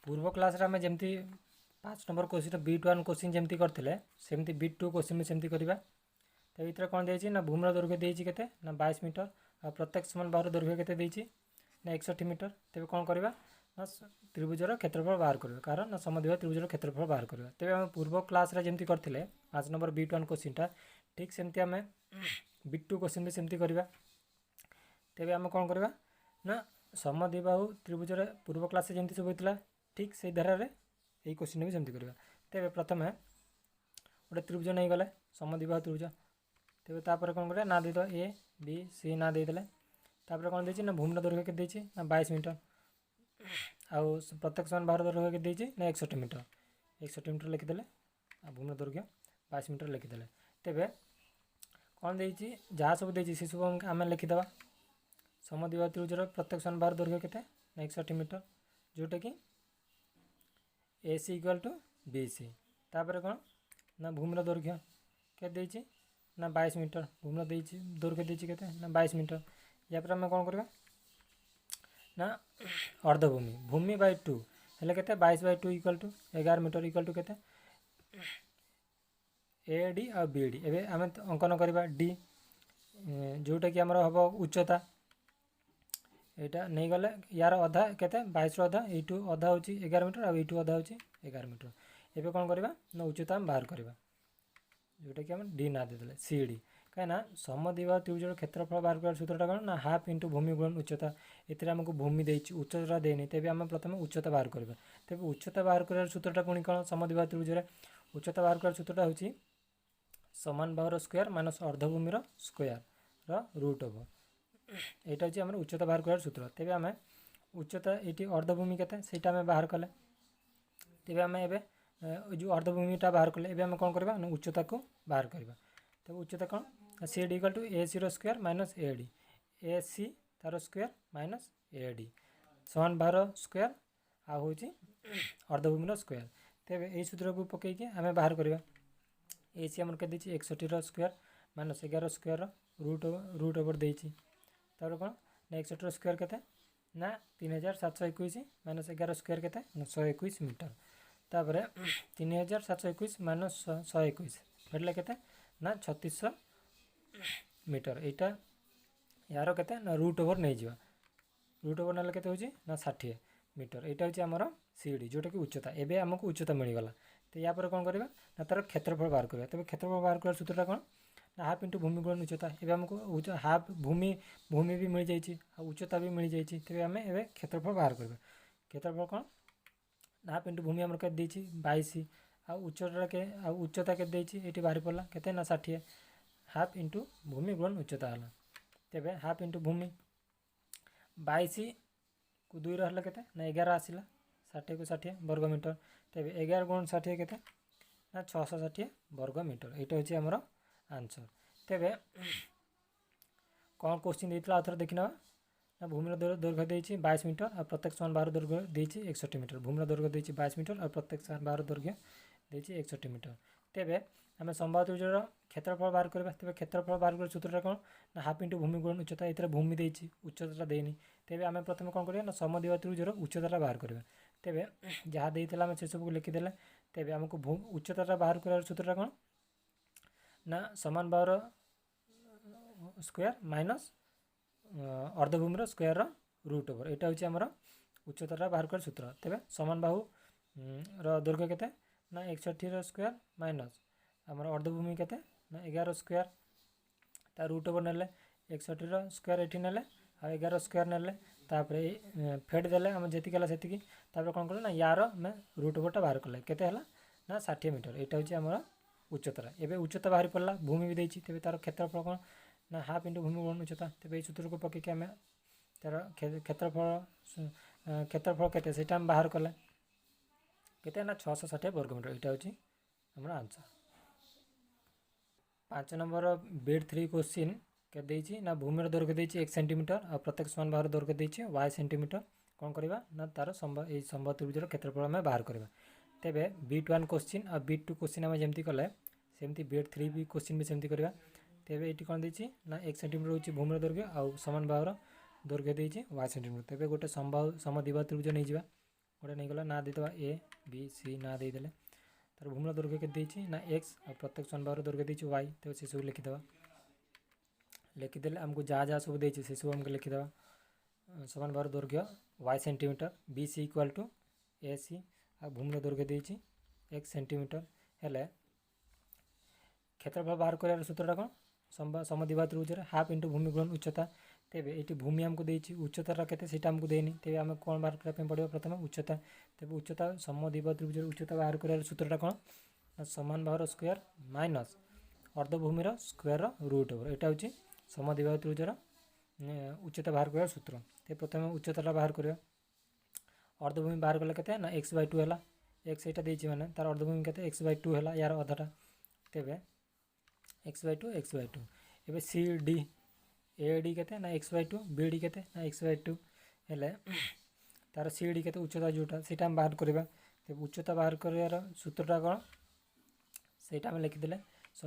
पूर्व क्लास आम जमी 5 नंबर क्वेश्चन B1 क्वेश्चन जमी करते सेमती B2 क्वेश्चन भी सेमती करवा। तो ये कौन देती ना भूमिर दैर्घ्य देती के 22 मीटर आ प्रत्येक समान बाहर दैर्घ्य के ना 61 मीटर। तेज कौन करवा ना त्रिभुजर क्षेत्रफल बाहर करवा कारण ना समद्विबाहु त्रिभुजर क्षेत्रफल बाहर करवा। तेज आम पूर्व क्लास जमी करते 5 नंबर B1 क्वेश्चनटा ठीक सेमती आम B2 क्वेश्चन भी सेमती करवा। तेज आम कौन करवा ना समद्विबाहु त्रिभुजर पूर्व क्लास जमी सब होता ठीक से धारा यही क्वेश्चन भी सेमती करवा। तेज प्रथम गोटे त्रिभुज नहीं गले समद्विबाहु त्रिभुज। तेज तापर कौन करें ना देद ए बी सी ना देदेले तापर कौन देती ना भूमिर दैर्घ्य के देती ना 22 मीटर आउ प्रत्येक समान बाहर दैर्घ्य के देती ना 61 मीटर। 61 मीटर लिखिदेले आ भूमिर दैर्घ्य 22 मीटर लिखिदेले। तेज कौन देती जहाँ सब देती से सब आम लिखिदे समद्विबाहु त्रिभुजर प्रत्येक समान बाहर दैर्घ्य के ना 61 मीटर जोटा कि ए सी इक्वाल टू बी सी। तापर कौन ना भूमिर दैर्घ्य के देती ना 22 मीटर भूमिर दैर्घ्य देती के ना 22 मीटर। या पर आम कौन करवा ना अर्धभूमि भूमि बाय 2 हेल्ले के 22/2 equal to 11 metre equal to के ए डी आ बी डी। एवं आम अंकन करवा डी जोटा कि आमर हम उच्चता यहाँ नहीं गले यार अधा के 22 अधा यू अधा हूँ 11 मीटर आ यू अधा हूँ 11 मीटर। एवं कौन करवा ना उच्चता आम बाहर करवा जोटा कि आम डी ना देदेले सी डी कहीं समद्विबाहु त्रिभुजर क्षेत्रफल बाहर कर सूत्रटा कौन ना हाफ इंटू भूमि गुणन उच्चता। ये आमको भूमि देती उच्चता देनी तेज आम प्रथम उच्चता बाहर करवा। तेज उच्चता बाहर कर सूत्रटा पुणी कौन समद्विबाहु त्रिभुजर उच्चता बाहर कर सूत्रटा हूँ समान बाहुर स्क्वायर माइनस अर्धभूमिर स्क्वायर रूट ओवर यहाँ हूँ आम उच्चता बाहर कर सूत्र। तेज आम उच्चता ये अर्धभूमि के आम बाहर कले तेज आम ए जो अर्धभूमिटा बाहर कले एवं कौन करवा ना उच्चता को बाहर करवा। तब उच्चता कौन C D equal to A C square minus A D A C तार स्क्वायर माइनस ए डी समान बाहर स्क्वायर आ हूँ अर्धभूमिर स्क्वायर। तेज यही सूत्र को पकईकि आम बाहर करवा ए सी आम के 61 square minus 11 square root over देती तापर कौन ना 61 स्क्वायर के ना 3721 माइनस 11 स्क्वायर के 121 मीटर। तापर 3721 माइनस 121 हेल्ले के ना 3600 मीटर। यहाँ यार के ना रूट ओवर नहीं जावा रूट ओवर ना के ना 60 मीटर। यहाँ हूँ आमर सी डी जोटा कि उच्चता एवं आमको उच्चता मिलगला। तो या पर कौन करवा ना तार क्षेत्रफल बाहर करवा। तेज क्षेत्रफल बाहर कर सूत्रटा कौन ना हाफ इंटू भूमि गुणन उच्चता एवं आमको हाफ भूमि भी मिल जाइए उच्चता भी मिल जाइए। तेज आम ए क्षेत्रफल बाहर करवा क्षेत्रफल कौन ना हाफ इंटू भूमि आम के 22 आ उच्चता के ये बाहर पड़ा के ना 60 हाफ इंटू भूमि गुणन उच्चता है। तेज हाफ इंटू भूमि 22 को 2 रहा के ना 11 आसला 60 को 60 वर्ग मीटर। तेज 11 गुणन 60 के ना 660 वर्ग मीटर। यहाँ हूँ आमर आंसर। तेज कौन क्वेश्चन देता आउ थे देखना ना भूमिर दैर्घ्य देती 22 मीटर और प्रत्येक समान बाहर दैर्घ्य देती 61 मीटर भूमिर दैर्घ्य देती 22 मीटर और प्रत्येक समान बाहर दैर्घ्य देती 61 मीटर। तेज आम समबाहु त्रिभुजर क्षेत्रफल बाहर करवा। तेज क्षेत्रफल बाहर कर सूत्रटा कौन ना हाफ इंटू भूमि गुणन उच्चता ये भूमि देती उच्चता देनी। तेज आम प्रथम कौन करवा ना समद्विबाहु त्रिभुजर उच्चता बाहर करवा। तेज जहाँ देता आम से सबको लिखिदेले। तेज आमको उच्चता बाहर कर सूत्रटा कौन ना समान बाहुर स्क्वायर माइनस अर्धभूमिर स्क्वायर रूट ओवर यहाँ हूँ आमर उच्चता बाहर कर सूत्र। तेज समान बाहु दैर्घ्य के ना 61 स्क्वायर माइनस आमर अर्धभूमि के ना 11 स्क्वायर ता रूट ओवर ने 61 स्क्वायर ये ने आ 11 स्क्वायर ने फेड देले आम जी से कौन कले ना यार आम रूट ओवरटा बाहर कले के ना 60 मीटर। यहाँ हूँ आमर उच्चता एवं उच्चता बाहर पड़ा भूमि भी देती तेज तार क्षेत्रफल कौन ना हाफ इंटू भूमि गुणन उच्चता। तेज ये सूत्र को पकईकि आम तार क्षेत्रफल के बाहर कले के ना 660 वर्ग मीटर। यहाँ हूँ आमर आंसर। 5 नंबर B3 क्वेश्चन के देती ना भूमिर दैर्घ्य देती 1 सेंटीमीटर और प्रत्येक समान बाहर दैर्घ्य देती y सेंटीमीटर कौन करवा ना तार समबाहु त्रिभुजर क्षेत्रफल आम बाहर करवा। तेज B1 क्वेश्चन और B2 क्वेश्चन आम जमी कले सेमती B3 भी क्वेश्चन भी सेमती करवा। तेज ये कौन देती ना 1 सेंटीमीटर हूँ भूमिर दैर्घ्य आउ समान बाहुर दैर्घ्य देती y सेंटीमीटर। तेज गोटे समद्विबाहु त्रिभुज नहीं जावा गोटे नहीं गला ना देदेवा ए बी सी ना देदेले तार भूमिर दैर्घ्य के ना एक्स और प्रत्येक समान बाहर दैर्घ्य देती वाई तो से सब लिखिदेवा लिखिदेले आमको जहाँ जहाँ सब देती से सब आमको लिखिदेवा समान बाहर दैर्घ्य Y centimetre B C equal to A C आ भूमिर दैर्घ्य देती एक्स सेंटीमीटर हेले क्षेत्रफल बाहर कर सूत्रटा कौन समद्विबाहु त्रिभुज हाफ इंटू भूमि गुणन उच्चता तेबे ये भूमि आमको देती उच्चतार के आमको देनी तेज आम कौन बाहर करने पड़ो प्रथम उच्चता तेज उच्चता समद्विबाहु त्रिभुज उच्चता बाहर कर सूत्रटा कौन समान बाहुर स्क्वायर माइनस अर्धभूमिर स्क्वायर रूट ओवर यहाँ हूँ समद्विबाहु त्रिभुजर उच्चता बाहर कर सूत्र ते प्रथम उच्चता बाहर कर अर्धभूमि बाहर कले के ना एक्स बै टू है एक्स यहाँ देती मैंने तार अर्धभूमि के एक्स बै टू है यार अधाटा तेबे एक्स बै टू एवं सी डी ए डी के ना x by two B D के ना एक्स बै टू हेले तार सी डी के उच्चता जोटा से बाहर करवा तेज उच्चता बाहर कर सूत्रटा कौन से लिखिदे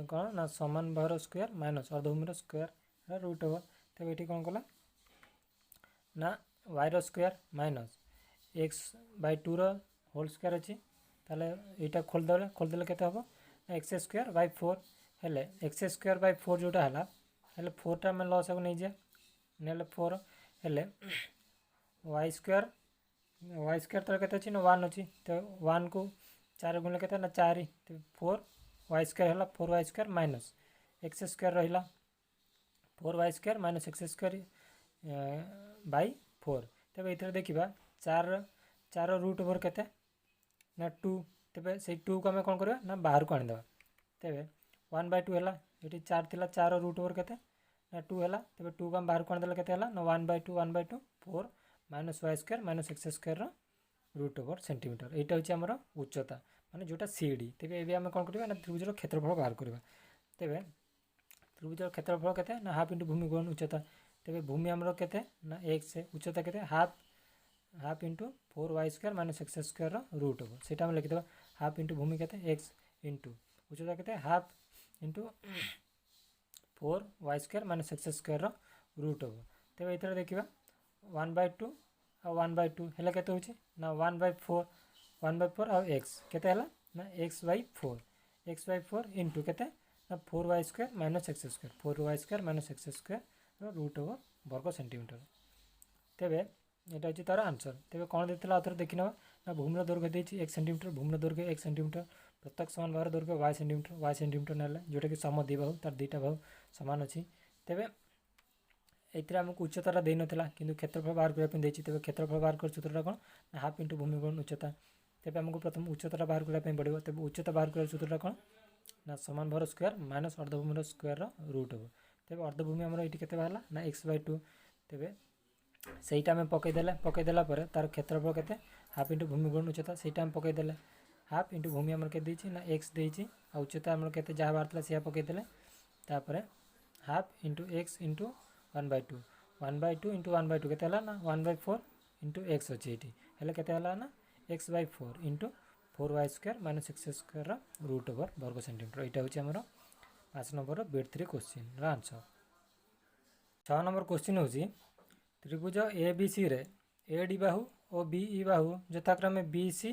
कौन ना समान बाहुर स्क्वायर माइनस अर्धभूमिर स्क्वायर रूट ओवर तेज ये कौन कला ना Y square minus X by two whole square अच्छी ताले यहाँ खोलदेले के हम एक्स स्क्वायर बै फोर हेले एक्स स्क्वायर बै फोर जोटा है हेले फोरटा आम लस को नहीं जाए फोर हेले वाई स्क्वायर तार के ना वन अच्छी तो वन को चार गुण के ना चार तो फोर वाई स्क्वायर है four Y square minus x square रहा four Y square minus x square by four तेज ये देखा चार चार रूट ओवर के ना टू तेज से टू को आम कौन करवा ना बाहर को आनीदे तेज वन बै टू है ये चार थी चार रूट ओवर के ना टू है तेज टू को आम बाहर को आनीदे के ना one by two four minus y square minus x square root over centimetre यहाँ हूँ आमर उच्चता माने जोटा सी डी तेज ये आम कौन करवा ना त्रिभुजर क्षेत्रफल बाहर करवा तेज त्रिभुजर क्षेत्रफल के ना हाफ इंटू भूमि गुणन उच्चता तेज भूमि आमर के ना एक्स उच्चता के half into four Y square minus x square root over से लिखिदेवा हाफ इंटू भूमि के एक्स इंटू उच्चता के half into four Y square minus x square root over तेज ये देखा वन बै टू आ वन बै टू है के ना वन बै फोर आ एक्स के ना एक्स बै फोर इंटू के ना four Y square minus x square four Y square minus x square root over वर्ग सेंटीमीटर तेज यहाँ हूँ तार आंसर तेज कौन देता आउे देखी ना ना भूमिर दैर्घ्य देती एक सेंटीमीटर भूमिर दैर्घ्य एक सेंटीमीटर प्रत्येक समान बाहुर दैर्घ्य वाई सेंटीमीटर ना जोटा कि समद्विबाहु तार दुईटा बाहु सामान अच्छी तेज ये आमको उच्चता दे नाला कि क्षेत्रफल बाहर करने तेज क्षेत्रफल बाहर कर सूत्रटा कौन ना हाफ इंटू भूमि गुणन उच्चता तेज आमको प्रथम उच्चता बाहर करने पड़ो तेज उच्चता बाहर कर सूत्रटा कौन ना समान बाहुर स्क्वायर माइनस अर्धभूमिर स्क्वायर रूट ओवर तेज अर्धभूमि आमर ये के बाहर ना एक्स बै टू तेज से पकईदेला तार क्षेत्रफल के हाफ इंटू भूमि गुणन उच्चता से पकईदेले हाफ इंटू भूमि आमर के ना एक्स देती उच्चता आमर के जहाँ बाहर से पकईदेले half into X into one by two into one by two के ना one by four into X अच्छे ये हेल्ले के ना x by four into four Y square minus x square root over वर्ग सेंटीमीटर यहाँ हूँ आमर 5 नंबर बेड 3 क्वेश्चन आंसर 6 नंबर क्वेश्चन हूँ त्रिभुज ए बी सी रे ए डी बाहु और बी ई बाहु यथाक्रमे बी सी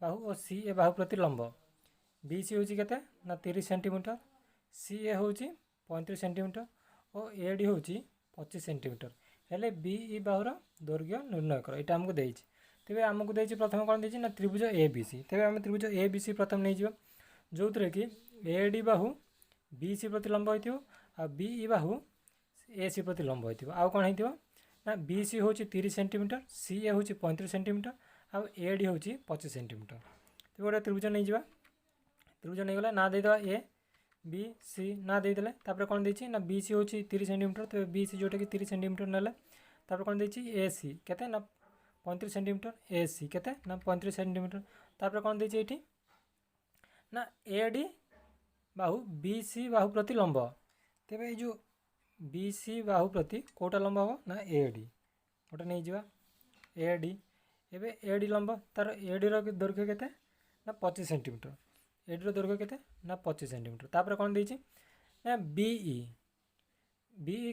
बाहु और सी ए बाहु प्रति लंब बी सी हूँ के ना 30 सेंटीमीटर सी ए हूँ 35 सेंटीमीटर और ए डी हूँ 25 सेंटीमीटर हेले बी ई बाहुर दैर्घ्य निर्णय कर यहाँ आमको देती तेज आमको देती प्रथम कौन देती ना त्रिभुज ए बी सी तेज आम त्रिभुज ए बी सी प्रथम नहीं जाओ जो थे कि A D Bahu B C प्रति लंब हो बी ई बाहु ए सी प्रति लंब हो आउ कौन हो ना बी सी हूँ 30 सेंटीमीटर सी ए हूँ 35 सेंटीमीटर आउ ए डी हूँ 25 सेंटीमीटर तो गोटे त्रिभुज नहीं जावा त्रिभुज नहीं गला ना देदेवा ए बी सी ना देदेले तापर कौन देती ना बी सी हूँ 30 सेंटीमीटर तो बी सी जोटा कि 30 सेंटीमीटर ना तापर कौन देती ए सी के ना 35 सेंटीमीटर ए सी के ना 35 सेंटीमीटर तापर कौन देती ये ना A D Bahu B C बाहु प्रति लंब तेज ये बी सी बाहु प्रति कोटा लंब हम ना ए डी गोटे नहीं जावा ए डी एवं ए डी लंब तार ए डी दैर्घ्य के ना 25 सेंटीमीटर ए डी दैर्घ्य के ना 25 सेंटीमीटर तापर कौन देती ना बी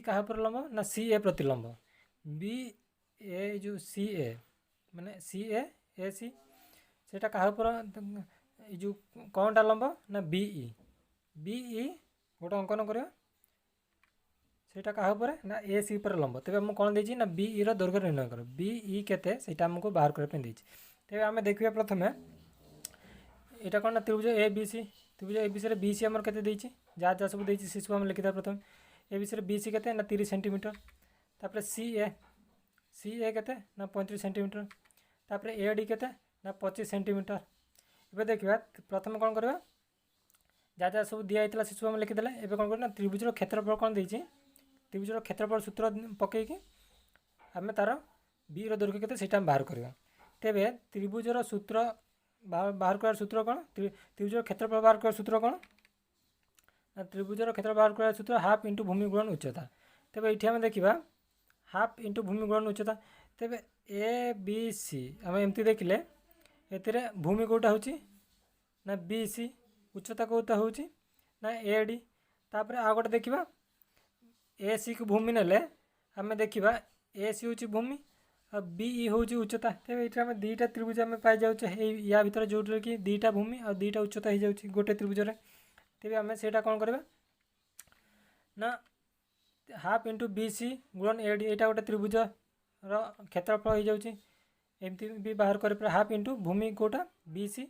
क्या पर लंब ना सी ए प्रति लंब बी ए जो सी ए माने सी ए ए सी ସେଇଟା କାହା ଉପରେ ଏଇ ଯେଉଁ କ'ଣଟା ଲମ୍ବ ନା ବିଇ ଗୋଟେ ଅଙ୍କନ କରିବା ସେଇଟା କାହା ଉପରେ ନା ଏ ସି ଉପରେ ଲମ୍ବ। ତେବେ ମୁଁ କ'ଣ ଦେଇଛି ନା ବିଇର ଦୈର୍ଘ୍ୟ ନିର୍ଣ୍ଣୟ କର। ବିଇ କେତେ ସେଇଟା ଆମକୁ ବାହାର କରିବା ପାଇଁ ଦେଇଛି। ତେବେ ଆମେ ଦେଖିବା ପ୍ରଥମେ ଏଇଟା କ'ଣ ନା ତ୍ରିଭୁଜ ଏ ବି ସି। ତ୍ରିଭୁଜ ଏ ବି ସିରେ ବି ସି ଆମର କେତେ ଦେଇଛି ଯାହା ଯାହା ସବୁ ଦେଇଛି ସେସବୁ ଆମେ ଲେଖିଦେବା ପ୍ରଥମେ। ଏ ବି ସିରେ ବି ସି କେତେ ନା 30 ସେଣ୍ଟିମିଟର। ତାପରେ ସି ଏ କେତେ ନା 35 ସେଣ୍ଟିମିଟର। ତାପରେ ଏ ଡି କେତେ ନା 25 ସେଣ୍ଟିମିଟର। ଏବେ ଦେଖିବା ପ୍ରଥମେ କ'ଣ କରିବା ଯାହା ଯାହା ସବୁ ଦିଆହେଇଥିଲା ସେସବୁ ଆମେ ଲେଖିଦେଲେ। ଏବେ କ'ଣ କରିବା ନା ତ୍ରିଭୁଜର କ୍ଷେତ୍ରଫଳ କ'ଣ ଦେଇଛି ତ୍ରିଭୁଜର କ୍ଷେତ୍ରଫଳ ସୂତ୍ର ପକାଇକି ଆମେ ତା'ର ବିର ଦୈର୍ଘ୍ୟ କେତେ ସେଇଟା ଆମେ ବାହାର କରିବା। ତେବେ ତ୍ରିଭୁଜର ସୂତ୍ର ବାହାର କରିବାର ସୂତ୍ର କ'ଣ ତ୍ରିଭୁଜର କ୍ଷେତ୍ରଫଳ ବାହାର କରିବାର ସୂତ୍ର କ'ଣ ନା ତ୍ରିଭୁଜର କ୍ଷେତ୍ରଫଳ ବାହାର କରିବାର ସୂତ୍ର ହାଫ୍ ଇଣ୍ଟୁ ଭୂମି ଗୁଣନ ଉଚ୍ଚତା। ତେବେ ଏଇଠି ଆମେ ଦେଖିବା ହାଫ୍ ଇଣ୍ଟୁ ଭୂମି ଗୁଣନ ଉଚ୍ଚତା। ତେବେ ଏ ବି ସି ଆମେ ଏମିତି ଦେଖିଲେ ଏଥିରେ ଭୂମି କେଉଁଟା ହେଉଛି ନା ବି ସି, ଉଚ୍ଚତା କେଉଁଟା ହେଉଛି ନା ଏ ଡି। ତାପରେ ଆଉ ଗୋଟେ ଦେଖିବା ଏ ସିକୁ ଭୂମି ନେଲେ ଆମେ ଦେଖିବା ଏ ସି ହେଉଛି ଭୂମି ଆଉ ବିଇ ହେଉଛି ଉଚ୍ଚତା। ତେବେ ଏଇଠି ଆମେ ଦୁଇଟା ତ୍ରିଭୁଜ ଆମେ ପାଇଯାଉଛେ ୟା ଭିତରେ ଯେଉଁଥିରେ କି ଦୁଇଟା ଭୂମି ଆଉ ଦୁଇଟା ଉଚ୍ଚତା ହେଇଯାଉଛି ଗୋଟେ ତ୍ରିଭୁଜରେ। ତେବେ ଆମେ ସେଇଟା କ'ଣ କରିବା ନା ହାଫ୍ ଇଣ୍ଟୁ ବି ସି ଗୁଣନ ଏ ଡି ଏଇଟା ଗୋଟେ ତ୍ରିଭୁଜର କ୍ଷେତ୍ରଫଳ ହେଇଯାଉଛି। ଏମିତି ବି ବାହାର କରିପାରିବା ହାଫ୍ ଇଣ୍ଟୁ ଭୂମି କେଉଁଟା ବି ସି,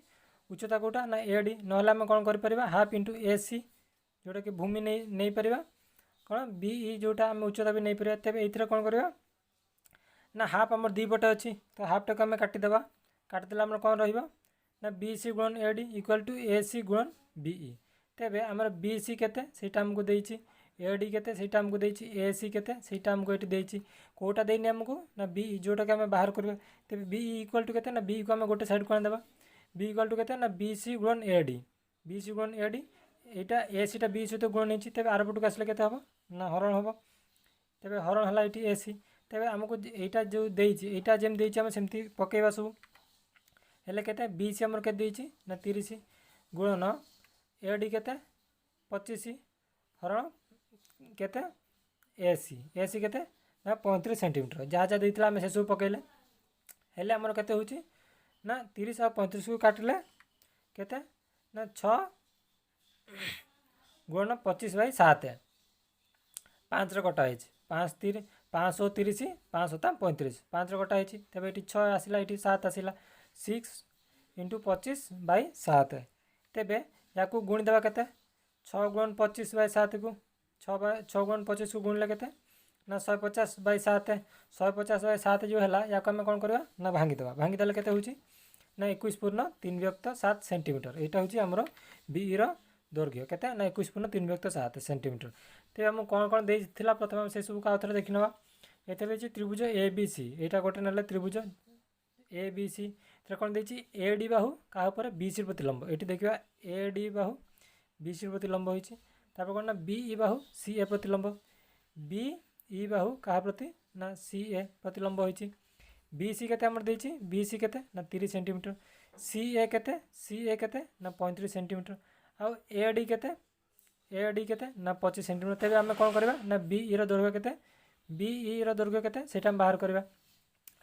ଉଚ୍ଚତା କେଉଁଟା ନା ଏ ଡି। ନହେଲେ ଆମେ କ'ଣ କରିପାରିବା ହାଫ୍ ଇଣ୍ଟୁ ଏ ସି ଯେଉଁଟାକି ଭୂମି ନେଇପାରିବା କ'ଣ ବିଇ ଯେଉଁଟା ଆମେ ଉଚ୍ଚତା ବି ନେଇପାରିବା। ତେବେ ଏଇଥିରେ କ'ଣ କରିବା ନା ହାଫ୍ ଆମର ଦୁଇ ପଟେ ଅଛି ତ ହାଫ୍ଟାକୁ ଆମେ କାଟିଦେବା। କାଟିଦେଲେ ଆମର କ'ଣ ରହିବ ନା ବି ସି ଗୁଣନ A D equal to A C ଗୁଣନ ବିଇ। ତେବେ ଆମର ବି ସି କେତେ ସେଇଟା ଆମକୁ ଦେଇଛି, ଏ ଡି କେତେ ସେଇଟା ଆମକୁ ଦେଇଛି, ଏ ସି କେତେ ସେଇଟା ଆମକୁ ଏଠି ଦେଇଛି। କେଉଁଟା ଦେଇନି ଆମକୁ ନା ବିଇ ଯେଉଁଟାକି ଆମେ ବାହାର କରିବା। ତେବେ ବିଇ ଇକ୍ୱାଲ୍ ଟୁ କେତେ ନା ବିଇକୁ ଆମେ ଗୋଟେ ସାଇଡ଼କୁ ଆଣିଦେବା। ବି ଇକ୍ୱାଲ୍ ଟୁ କେତେ ନା ବି ସି ଗୁଣନ ଏ ଡି। ବି ସି ଗୁଣନ ଏ ଡି এইটা এ সিটা বি সହିତ ଗୁଣ ନେଇଛି। ତେବେ ଆର ପଟକୁ ଆସିଲେ କେତେ ହେବ ନା ହରଣ ହେବ। ତେବେ ହରଣ ହେଲା ଏଇଠି ଏ ସି। ତେବେ ଆମକୁ এইটা ଯେଉଁ ଦେଇଛି এইଟା ଯେମିତି ଦେଇଛି ଆମେ ସେମିତି ପକାଇବା ସବୁ। ହେଲେ କେତେ ବି ସି ଆମର କେତେ ଦେଇଛି ନା 30 ଗୁଣନ ଏ ଡି କେତେ 25 ହରଣ କେତେ ଏ ସି କେତେ ନା 35 ସେଣ୍ଟିମିଟର। ଯାହା ଯାହା ଦେଇଥିଲା ଆମେ ସେସବୁ ପକାଇଲେ। ହେଲେ ଆମର କେତେ ହେଉଛି ନା 30 ଆଉ 35କୁ କାଟିଲେ କେତେ ନା 6 ଗୁଣନ 25/7 5ରେ କଟା ହେଇଛି। 530 530 5/35 5ରେ କଟା ହେଇଛି। ତେବେ ଏଠି 6 ଆସିଲା ଏଠି 7 ଆସିଲା 6 × 25/7। ତେବେ ୟାକୁ ଗୁଣିଦେବା କେତେ 6 ଗୁଣନ 25/7କୁ 6 ଗୁଣନ 25କୁ ଗୁଣିଲେ କେତେ ନା 150/7। 150/7 ଯେଉଁ ହେଲା ୟାକୁ ଆମେ କ'ଣ କରିବା ନା ଭାଙ୍ଗିଦେବା। ଭାଙ୍ଗିଦେଲେ କେତେ ହେଉଛି ନା 21.3/7 ସେଣ୍ଟିମିଟର। ଏଇଟା ହେଉଛି ଆମର ବିଇର ଦୈର୍ଘ୍ୟ କେତେ ନା 21.3/7 ସେଣ୍ଟିମିଟର। ତେବେ ଆମକୁ କ'ଣ କ'ଣ ଦେଇଥିଲା ପ୍ରଥମେ ଆମେ ସେସବୁକୁ ଆଉ ଥରେ ଦେଖିନେବା। ଏଥିରେ ଦେଇଛି ତ୍ରିଭୁଜ ଏ ବି ସି ଏଇଟା ଗୋଟେ ନେଲେ ତ୍ରିଭୁଜ ଏ ବି ସି। ଏଥିରେ କ'ଣ ଦେଇଛି ଏ ଡି ବାହୁ କାହା ଉପରେ ବି ସି ପ୍ରତିଲମ୍ବ। ଏଠି ଦେଖିବା A D Bahu B C ପ୍ରତିଲମ୍ବ ହୋଇଛି। ତାପରେ କ'ଣ ନା BE Bahu C A ପ୍ରତିଲମ୍ବ। BE ବାହୁ କାହା ପ୍ରତି ନା ସି ଏ ପ୍ରତିଲମ୍ବ ହୋଇଛି। ବି ସି କେତେ ଆମର ଦେଇଛି ବି ସି କେତେ ନା 30 ସେଣ୍ଟିମିଟର। ସି ଏ କେତେ ନା 35 ସେଣ୍ଟିମିଟର। ଆଉ ଏ ଡି କେତେ ନା 25 ସେଣ୍ଟିମିଟର। ତେବେ ଆମେ କ'ଣ କରିବା ନା ବିଇର ଦୈର୍ଘ୍ୟ କେତେ ବିଇର ଦୈର୍ଘ୍ୟ କେତେ ସେଇଟା ଆମେ ବାହାର କରିବା।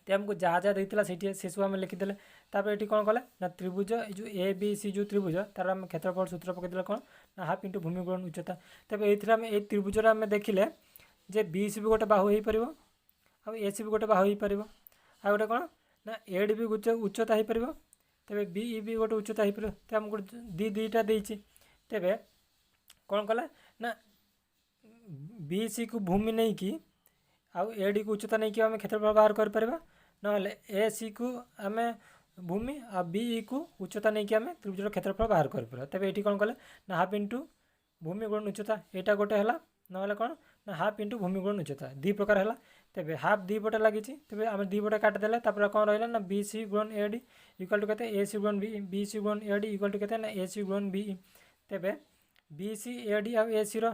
ତେବେ ଆମକୁ ଯାହା ଯାହା ଦେଇଥିଲା ସେଇଠି ସେସବୁ ଆମେ ଲେଖିଦେଲେ। ତାପରେ ଏଠି କ'ଣ କଲେ ନା ତ୍ରିଭୁଜ ଏଇ ଯେଉଁ ଏ ବି ସି ଯେଉଁ ତ୍ରିଭୁଜ ତା'ର ଆମେ କ୍ଷେତ୍ରଫଳ ସୂତ୍ର ପକାଇଦେଲେ କ'ଣ ନା ହାଫ୍ ଇଣ୍ଟୁ ଭୂମି ଗୁଣନ ଉଚ୍ଚତା। ତେବେ ଏଇଥିରେ ଆମେ ଏଇ ତ୍ରିଭୁଜରେ ଆମେ ଦେଖିଲେ ଯେ ବି ସି ବି ଗୋଟେ ବାହୁ ହେଇପାରିବ ଆଉ ଏ ସି ବି ଗୋଟେ ବାହୁ ହେଇପାରିବ। ଆଉ ଗୋଟେ କ'ଣ ନା ଏ ଡି ବି ଉଚ୍ଚତା ହେଇପାରିବ। ତେବେ ବିଇ ବି ଗୋଟେ ଉଚ୍ଚତା ହେଇପାରିବ। ତେବେ ଆମକୁ ଦୁଇଟା ଦେଇଛି। ତେବେ କ'ଣ କଲା ନା ବି ସିକୁ ଭୂମି ନେଇକି ଆଉ ଏ ଡିକୁ ଉଚ୍ଚତା ନେଇକି ଆମେ କ୍ଷେତ୍ରଫଳ ବାହାର କରିପାରିବା। ନହେଲେ ଏ ସିକୁ ଆମେ ଭୂମି ଆଉ ବିଇକୁ ଉଚ୍ଚତା ନେଇକି ଆମେ ତ୍ରିଭୁଜର କ୍ଷେତ୍ରଫଳ ବାହାର କରିପାରିବା। ତେବେ ଏଇଠି କ'ଣ କଲେ ନା ହାଫ୍ ଇଣ୍ଟୁ ଭୂମି ଗୁଣନ ଉଚ୍ଚତା ଏଇଟା ଗୋଟେ ହେଲା। ନହେଲେ କ'ଣ ନା ହାଫ୍ ଇଣ୍ଟୁ ଭୂମି ଗୁଣନ ଉଚ୍ଚତା ଦୁଇ ପ୍ରକାର ହେଲା। ତେବେ ହାଫ୍ ଦୁଇ ପଟେ ଲାଗିଛି। ତେବେ ଆମେ ଦୁଇ ପଟେ କାଟିଦେଲେ ତାପରେ କ'ଣ ରହିଲା ନା ବି ସି ଗୁଣନ ଏ ଡି ଇକ୍ୱାଲ୍ ଟୁ କେତେ ଏ ସି ଗୁଣନ ବି ସି ଗୁଣନ ଏ ଡି ଇକ୍ୱାଲ୍ ଟୁ କେତେ ନା ଏ ସି ଗୁଣନ ବିଇ। ତେବେ ବି ସି ଏ ଡି ଆଉ ଏ ସିର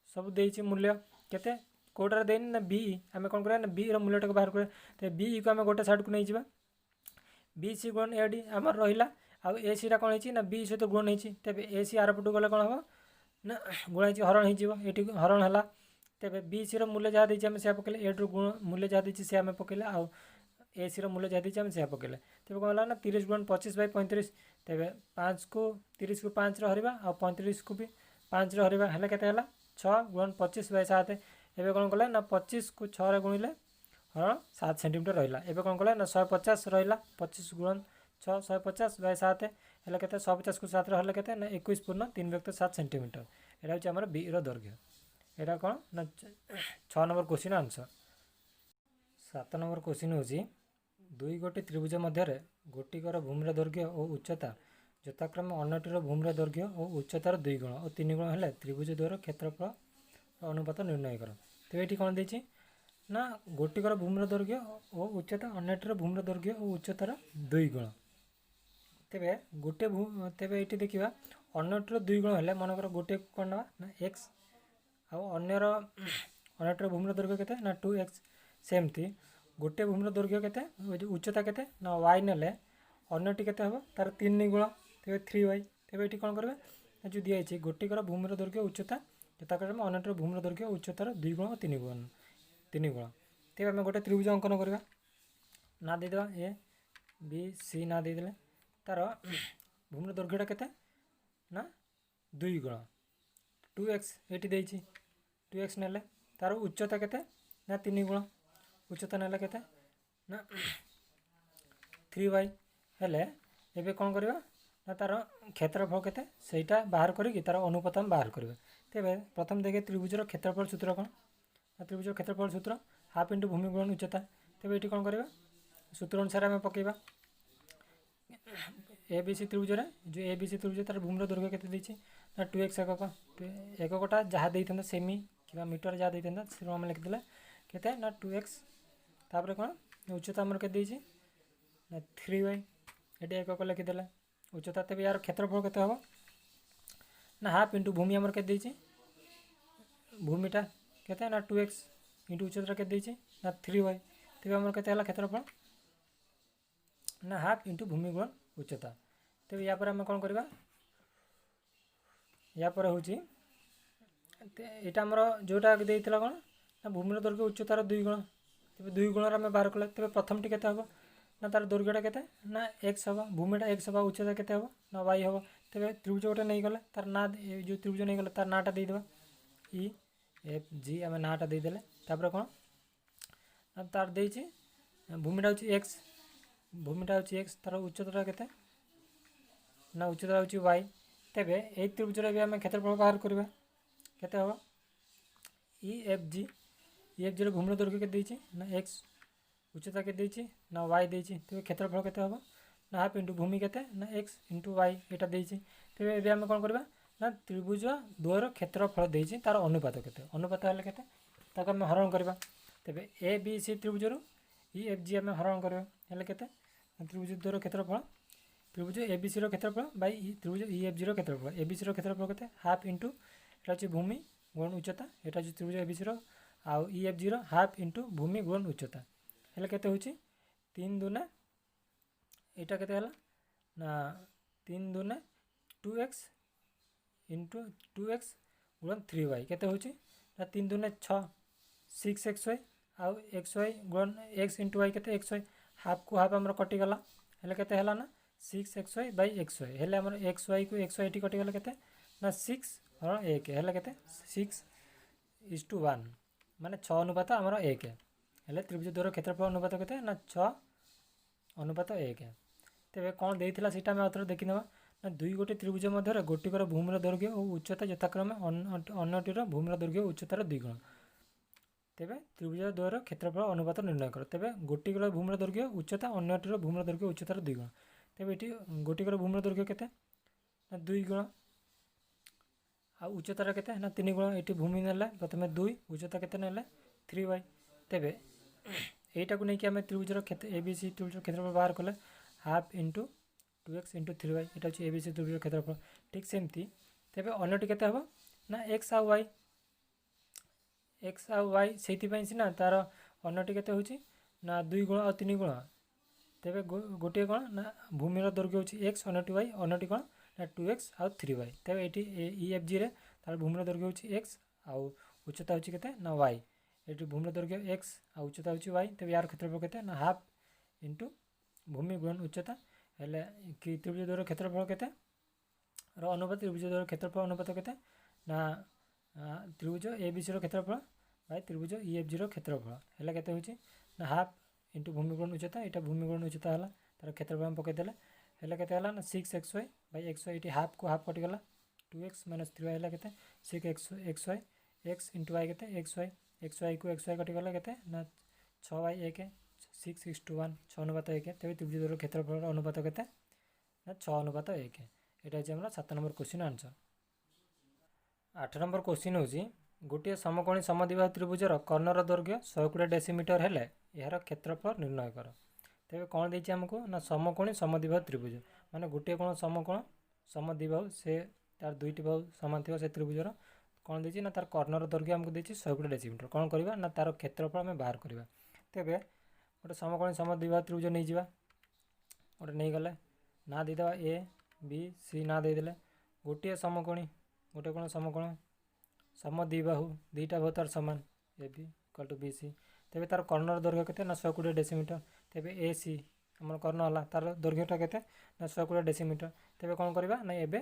ସବୁ ଦେଇଛି ମୂଲ୍ୟ କେତେ କେଉଁଟାରେ ଦେଇନି ନା ବିଇ। ଆମେ କ'ଣ କରିବା ନା ବିଇର ମୂଲ୍ୟଟାକୁ ବାହାର କରିବା। ତେବେ ବିଇକୁ ଆମେ ଗୋଟେ ସାଇଡ଼କୁ ନେଇଯିବା। ବି ସି ଗୁଣନ ଏ ଡି ଆମର ରହିଲା ଆଉ ଏ ସିଟା କ'ଣ ହେଇଛି ନା ବିଇ ସହିତ ଗୁଣନ ହେଇଛି। ତେବେ ଏ ସି ଆର ପଟକୁ ଗଲେ କ'ଣ ହେବ ନା ଗୁଣା ହେଇଛି ହରଣ ହେଇଯିବ। ଏଠି ହରଣ ହେଲା। ତେବେ ବି ସିର ମୂଲ୍ୟ ଯାହା ଦେଇଛି ଆମେ ସେୟା ପକାଇଲେ ଏ ଡିର ମୂଲ୍ୟ ଯାହା ଦେଇଛି ସେ ଆମେ ପକାଇଲେ ଆଉ ए सी मूल्य जहाँ देती आम से पकड़े तेज कौन है ना 30 गुणन 25/35 तेज 5 को 30 को 5 हरवा आ 35 को भी 5 हरवा है के 6 गुणन 25/7 एवं कौन कले ना 25 को 6 गुणिले हरण 7 सेंटीमीटर रहा एवं कौन कले ना 150 रहा 25 गुणन 6 150/7 है के 150 को 7 रहा के 21.3/7 सेंटीमीटर यहाँ हूँ आम बी दैर्घ्य यहाँ कौन ना 6 number question answer. 7 number question हूँ दुई गोटी त्रिभुज मध्य गोटिकर भूमिर दैर्घ्य और उच्चता यथाक्रमे अन्यटीर भूमिर दैर्घ्य और उच्चतार 2 गुण और 3 गुण है त्रिभुज द्वयर क्षेत्रफल अनुपात निर्णय कर। तो ये कौन देती ना गोटिकर भूमिर दैर्घ्य और उच्चता अन्यटीर भूमिर दैर्घ्य और उच्चतार 2 गुण तेरे गोटे तेरे ये देखा अन्यटीर 2 गुण है मनकर गोटे कौन ना एक्स आर अन्यटीर भूमिर दैर्घ्य के ना 2x सेमती गोटे भूमिर दैर्घ्य के उच्चता के ना वाई ने अन्यटी के हम तार 3 गुण तेज 3y तेज ये कौन करेंगे जो दिखाई गोटिकर भूमिर दैर्घ्य उच्चता यथाक्रमे अन्यटीर भूमिर दैर्घ्य उच्चतार 2 गुण और 3 गुण तेज आम गोटे त्रिभुज अंकन करवा ना देदेवा ए बी सी ना देदेले तार भूमिर दैर्घ्यटा के ना 2 गुण 2x ये देती 2x ने तार उच्चता के ना 3 गुण उच्चता ना के ना 3y हेले एबे कौन करवा ना तार क्षेत्रफल के सहीटा बाहर करी तार अनुपात हम बाहर करवा। तेरे प्रथम देखे त्रिभुजर क्षेत्रफल सूत्र कौन ना त्रिभुजर क्षेत्रफल सूत्र हाफ इंटू भूमि गुणन उच्चता तेज ये कौन करवा सूत्र अनुसार आम पकेबा ए बी सी त्रिभुजर जो ए बी सी त्रिभुज तार भूमिर दैर्घ्य के ना 2x एककटा जहाँ देता सेमी कि मीटर जहाँ देता से आम लिखिदे के ना 2x तापर कौन उच्चता आमर के ना 3y ये एकक लिखिदे उच्चता तेज यार क्षेत्रफल के हम ना हाफ इंटू भूमि आमर के भूमिटा के ना 2x इंटू उच्चता के ना 3y तेज आमर के क्षेत्रफल ना हाफ इंटू भूमि गुण उच्चता तेज या आम कौन करवा या हूँ यहाँ आमर जोटा देता कौन ना भूमिर दैर्घ्य उच्चतार 2 गुण तेज 2 गुण आम बाहर कले तेज प्रथम टी के हम ना तार दैर्घ्यटा के ना x हम भूमिटा x हम उच्चता के हम ना y हम तेज त्रिभुज गोटे नहीं गले तार ना जो त्रिभुज नहीं गले तार नाटा देदेवा ई एफ जी आम नाटा देदेले तापर कौन ना तार देती भूमिटा हूँ x भूमिटा हूँ x तार उच्चता के ना उच्चता हूँ y तेरे ये त्रिभुजर भी आम क्षेत्रफल बाहर करवा के हम ई एफ जी भूमिर दैर्घ्य के ना x उच्चता के ना y देती तेज क्षेत्रफल के हम ना हाफ इंटू भूमि के ना x इंटू y यहाँ देती तेज ये आम कौन करवा ना त्रिभुज द्वयर क्षेत्रफल देती तार अनुपात के अनुपात है के आम हरण करवा तेज ए बी सी त्रिभुजर ई एफ जी आम हरण करवा के त्रिभुज द्वयर क्षेत्रफल त्रिभुज ए बी सी क्षेत्रफल बाई त्रिभुज ई एफ जी क्षेत्रफल ए बी सी क्षेत्रफल के हाफ इंटू यहाँ हूँ भूमि गुण उच्चता यहाँ हूँ त्रिभुज ए बी सी आउ E F G half into भूमि गुण उच्चता हेल्ले केते होची 3 दूने एटा केते हला ना 3 दूने 2x इंटू 2x गुणन 3y केते होची ना 3 दूने 6 6xy आउ xy गुणन x इंटू y केते xy हाफ को हाफ हमर कटि गला हेल्ले केते हला ना 6xy बाई xy हेल्ले हमर xy को xy एटी कटि गला केते ना 6 हरण 1 हेल्ले केते 6:1 माने 6 अनुपात हमर 1 हेल्ले त्रिभुज द्वयर क्षेत्रफल अनुपात के ना 6 अनुपात 1 तेरे कौन देता से आउे देखीने ना दुई गोटी त्रिभुज मध्य गोटिकर भूमिर दैर्घ्य और उच्चता यथाक्रमे अन्यटीर भूमिर दैर्घ्य उच्चतार 2 गुण तेरे त्रिभुज द्वयर क्षेत्रफल अनुपात निर्णय कर तेरे गोटिकर भूमिर दैर्घ्य उच्चता अन्यटीर भूमिर दैर्घ्य उच्चतार 2 गुण तेरे ये गोटिकर भूमिर दैर्घ्य के ना 2 गुण आ उच्चतार के ना 3 गुण ये भूमि ने प्रथम 2 उच्चता के 3y तेरे यहीटा को लेकिन आम त्रिभुजर क्षेत्र ए बी सी त्रिभुजर क्षेत्रफल बाहर कले half into 2x into 3y यहाँ हूँ ए बी सी त्रिभुजर क्षेत्रफल ठीक सेमती तेज अन्यटी के हम ना x आउ y से सीना तार अन्यटी के हूँ ना 2 गुण और 3 गुण तेज गोटे कौन ना भूमिर दैर्घ्य हूँ x अन्यटी y अन्यटी कौन ना 2x आउ 3y तेज ये ई एफ जी तार भूमिर दैर्घ्य हूँ x आउ उच्चता हूँ के ना y ये भूमिर दैर्घ्य x आ उच्चता हूँ y तेज यार क्षेत्रफल के ना हाफ इंटू भूमि गुणन उच्चता हेले कि त्रिभुज द्वयर क्षेत्रफल केते अनुपात त्रिभुज द्वयर क्षेत्रफल अनुपात केते ना त्रिभुज एबीसी क्षेत्रफल बाय त्रिभुज ईएफजी क्षेत्रफल हेले केते होची ना हाफ इंटू भूमि गुणन उच्चता एटा भूमि गुणन उच्चता हला तार क्षेत्रफल हम पके देले हेले केते हला ना 6xy बाय xy एटी हाफ को हाफ कटि गला 2x - 3y हेला केते 6xy x इंटू y केते xy को xy कटि गला केते ना 6/1 6:1 6:1 तेबे त्रिभुज द्वयर क्षेत्रफल अनुपात केते ना 6:1 एटा जे हमरा 7 number question answer. 8 number question होची गोटे समकोणी समद्विबाहु त्रिभुजर कर्णर दैर्घ्य 120 डेसीमीटर हेले यार क्षेत्रफल निर्णय कर। तेबे कौन देछि हमको ना समकोणी समद्विबाहु त्रिभुज माने गोटे कोण समकोण समद्विबाहु से तार दुईटी बाहु समान थिबा से त्रिभुजर कौन देछि ना तार कर्णर दैर्घ्य हमको देछि 120 डेसीमीटर कौन करबा ना तार क्षेत्रफल हमें बाहर करबा। तेबे गोटे समकोणी समद्विबाहु त्रिभुज नहीं जिबा गोटे नहीं गले ना दे देबा ए बी सी ना दे देले गोटे समकोणी गोटे कोण समकोण समद्विबाहु दुईटा बाहु तार समान A B equal to B C तेबे तार कर्णर दैर्घ्य केते ना 120 डेसीमीटर तेबे ए सी हमर कर्ण हला तार दैर्घ्यटा केते ना 120 डेसीमीटर तेबे कौन करबा ना एबे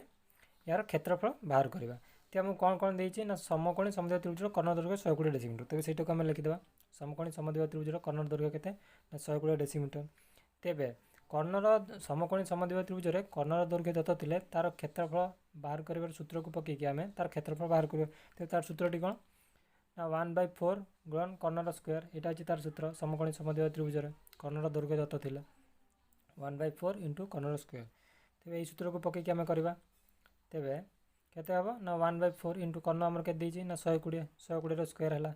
यार क्षेत्रफल बाहर करबा। ते हम कौन देछि ना समकोणी समद्विबाहु त्रिभुजर कर्णर दैर्घ्य 120 डेसीमीटर तेबे सेटा को हम लिखि देबा समकोणी समद्विबाहु त्रिभुजर कर्णर दैर्घ्य केते ना 120 डेसीमीटर तेबे कर्णर समकोणी समद्विबाहु त्रिभुजर कर्णर दैर्घ्य दत्त थिले तार क्षेत्रफल बाहर करिवार सूत्र को पके कि हमें तार क्षेत्रफल बाहर करबा। ते तार सूत्रटी कोन ना 1/4 गुणन कर्णर स्क्वायर एटा अछि तार सूत्र समकोणी समद्विबाहु त्रिभुजर कर्णर दैर्घ्य दत्त थिले 1/4 इंटू कर्णर स्क्वायर तेबे ए सूत्र को पके कि हमें करबा। तेबे केते हबो ना 1/4 इंटू कर्ण हमर के देछि ना 120 रो स्क्वायर हला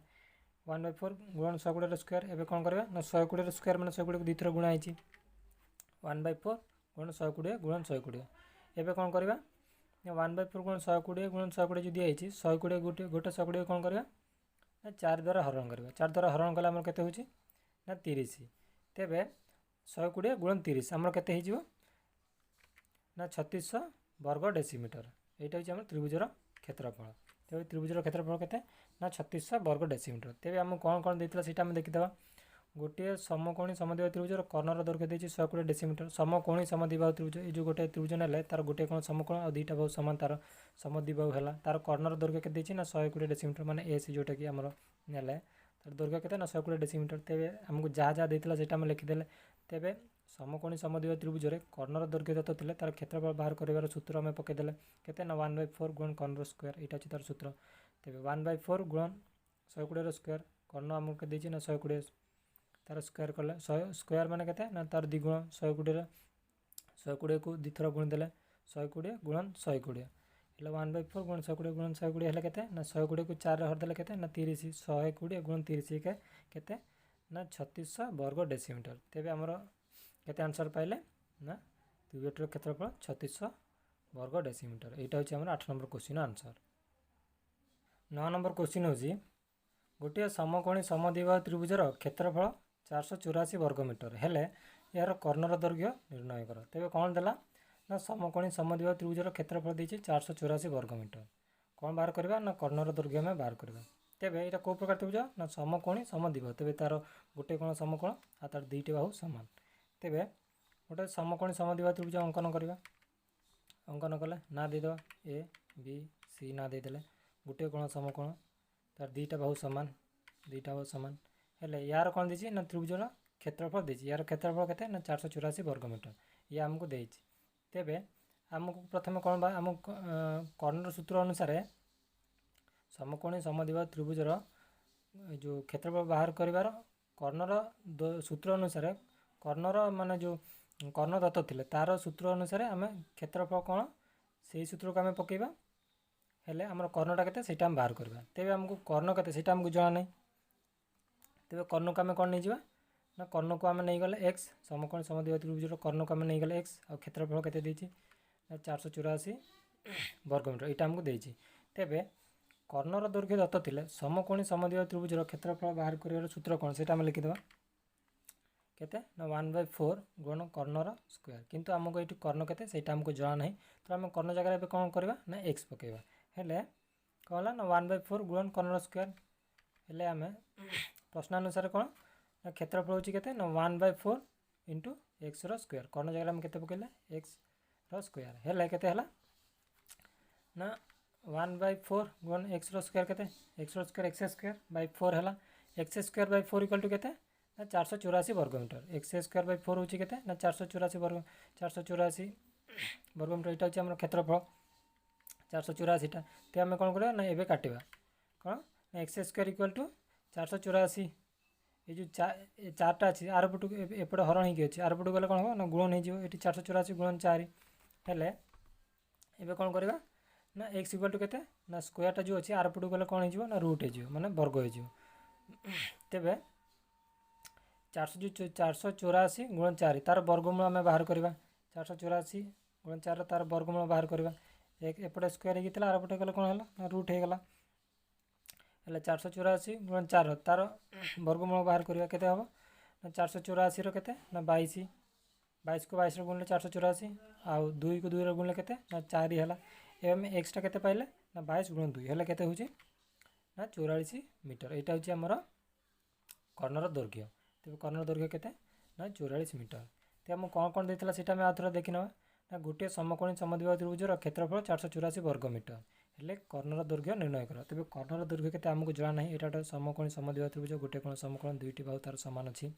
1/4 गुणन 120 रो स्क्वायर एबे कोन करबा ना 120 रो स्क्वायर माने 120 को दुईथर गुणा आइछि 1/4 गुणन 120 गुणन 120 एबे कोन करबा ना 1/4 गुणन 120 गुणन 120 जो दिया आइछि 120 गोटे 120 कोन करबा ना 4 द्वारा हरण करबा 4 द्वारा हरण कला हमर केते होछि ना 30 तेबे 120 गुणन 30 हमर केते हि जिवो ना 3600 वर्ग डेसीमीटर एटा होछि हमर त्रिभुजर क्षेत्रफल। तेबे त्रिभुजर क्षेत्रफल केते ना 3600 वर्ग डेसीमीटर तेबे हम कोन देतिला सेटा हम देखिदबा गोटे समकोणी समद्विबाहु त्रिभुजर कर्णर दैर्घ्य देछि 120 डेसीमीटर समकोणी समद्विबाहु त्रिभुज ए जो गोटे त्रिभुज नेले तार गोटे कोण समकोण आ दुईटा बाहु समान तार समद्विबाहु हला तार कर्णर दैर्घ्य के देछि ना 120 डेसीमीटर माने ए सी जोटा कि हमर नेले तार दैर्घ्य केते ना 120 डेसीमीटर तेबे हमको जहा देतिला सेटा हम लिखि देले। तेबे समकोणी समद्विबाहु त्रिभुजरे कर्णर दैर्घ्य दत्त थिले तार क्षेत्रफल बाहर करिवार सूत्र हमें पके देले केते ना 1/4 गुणन कर्णर स्क्वायर एटा अछि तार सूत्र तेबे 1/4 गुणन 120 रो स्क्वायर कर्ण हमको देछि ना 120 तार स्क्वायर कले 100 स्क्वायर माने केते ना तार द्विगुण 120 को द्विथर गुण देले 120 गुणन 120 हेले 1/4 गुणन 120 गुणन 120 हेले केते ना 120 को 4 रे हर देले केते ना 30 120 गुणन 30 के केते ना 3600 वर्ग डेसीमीटर तेबे हमर केते आंसर पाइले ना त्रिभुजर क्षेत्रफल 3600 वर्ग डेसीमीटर एटा होछि हमर 8 number question answer. 9 number question होछि गोटे समकोणी समद्विबाहु त्रिभुजर क्षेत्रफल 484 वर्गमीटर हेले यार कर्णर दैर्घ्य निर्णय कर। तेबे कौन देला ना समकोणी समद्विबाहु त्रिभुजर क्षेत्रफल देछि 484 वर्गमीटर कौन बाहर करबा ना कर्णर दैर्घ्य में बाहर करबा। तेबे एटा को प्रकार त्रिभुज ना समकोणी समद्विबाहु तेबे तार गोटे कोण समकोण आ तार दुईटी बाहु समान तेबे गोटे समकोणी समद्विबाहु त्रिभुज अंकन करबा अंकन कले ना दे दवा ए बी सी ना दे देले गोटे कोण समकोण तार दुईटा बाहु समान हेले यार कौन देछि ना त्रिभुजर क्षेत्रफल देछि यार क्षेत्रफल केते ना 484 वर्गमीटर या हमको देछि। तेबे हमको प्रथम कौन बा हम कर्णर सूत्र अनुसार समकोणी समद्विबाहु त्रिभुजर जो क्षेत्रफल बाहर करिवार कर्णर सूत्र अनुसार कर्णर माने जो कर्ण दत्त थिले तार सूत्र अनुसार आम क्षेत्रफल कौन से सूत्र को आम पकेबा हेले हमर कर्णटा केते सेटा हम बाहर करबा। तेबे हमको कर्ण केते सेटा हमको जाना नहीं तेबे कर्ण को आम कौन नहीं जिबा ना कर्ण को आम नहीं गले x समकोणी समद्विबाहु त्रिभुजर कर्ण को आम नहीं गले x और क्षेत्रफल केते देछि 484 वर्गमीटर एटा हमको देछि। तेबे कर्णर दैर्घ्य दत्त थिले समकोणी समद्विबाहु त्रिभुजर क्षेत्रफल बाहर करिवार सूत्र कोन सेटा हम लिखि देबा केते ना 1/4 गुणन कर्णर स्क्वायर किंतु हमको एटु कर्ण केते सेटा हमको जाना नहीं तो हम कर्ण जगह पे कोन करबा ना x पकेबा हेले कहला ना 1/4 गुणन कर्णर स्क्वायर हेले हमें प्रश्न अनुसार कोन ना क्षेत्रफल होची केते ना 1/4 इंटू एक्स स्क्वायर कर्ण जगह आम के पकड़े एक्स स्क्वायर है के ना 1/4 गुणन एक्स स्क्वायर के x square x square by 4 है x square by 4 equal to के 484 वर्गमीटर एक्स स्क्वायर बाय 4 होची के ना 484 वर्गमीटर यहाँ हूँ आम क्षेत्रफल 484टा तो आम कौन करवा ना एवं काटा कौन ना एक्स स्क्वायर इक्वल टू 484 ये जो चार्टा अच्छी आर पटू एपटे हरण हो अच्छे आर पटू गले कौन हम ना गुणन हो 484 गुणन 4 हेले एवं कौन करवा ना एक्स इक्वल टू के ना स्क्वायरटा जो अच्छे आर पटू गले कौन हो ना रूट हो माने वर्ग हो तेबे 484 गुणन 4 तार वर्गमूल आम बाहर करवा 484 गुणन 4 तार वर्गमूल बाहर करवा एक एपटे स्क्वायर होता आर पटे गले कौन है ना रूट होगला है 484 गुणन 4 तार वर्गमूल बाहर करवा के हम ना 484 के ना 22 22 को 22 गुणले 484 आउ 2 को 2 गुणले के ना 4 है एवं एक्सटा के पाइले ना 22 गुणन 2 है के ना 44 मीटर यहाँ हूँ आमर कर्णर दैर्घ्य तेज कर्णर दैर्घ्य के ना 44 मीटर तो आमको कौन कौन देता है आम आउ थे देखी ना ना गोटे समकोणी समद्विबाहु त्रिभुजर क्षेत्रफल 484 वर्गमीटर हेल्ले कर्णर दैर्घ्य निर्णय कर तेज कर्णर दैर्घ्य के आमको जना ना यहाँ गोटे समकोणी समद्विबाहु त्रिभुज गोटे कोण समकोण दुईटी बाहु तार सामान अच्छी